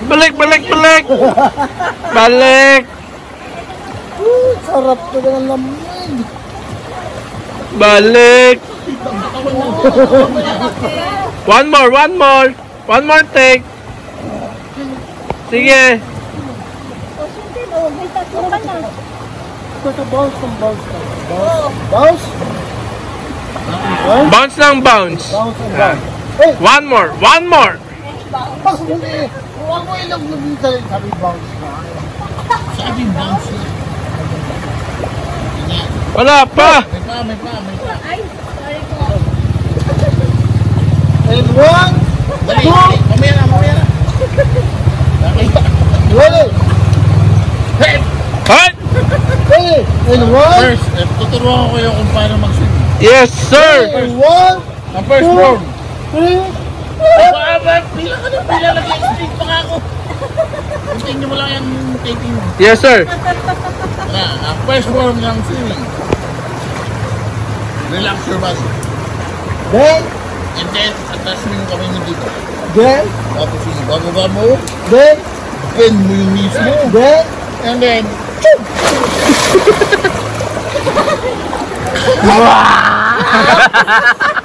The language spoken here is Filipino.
Balik, balik, balik! Balik! Sarap ko ng lamig. Balik! One more, one more! One more take! Sige! Bounce ng bounce lang. Bounce? Bounce lang, bounce! Bounce and bounce. Hey! One more, one more! Bakit hindi? Huwag mo ilog-log yung sabi bounce na. Sabi bounce na. Wala pa! May pa. Ay, sorry po. And one, two, Mamaya na. ready, Hey! ready, and one, First, tuturuan ko kayo kung paano mag-swim. Yes, sir! and one, Ang first round. three, Pila nag-explain pa nga ako. Continue mo lang yung taking mo. Yes, sir! Ang first round ng swimming. Relax your body. then, And then, attachment kami mo dito. then, Tapos yung bababa mo, then, bend mo yung knees mo. then, And then, Wow!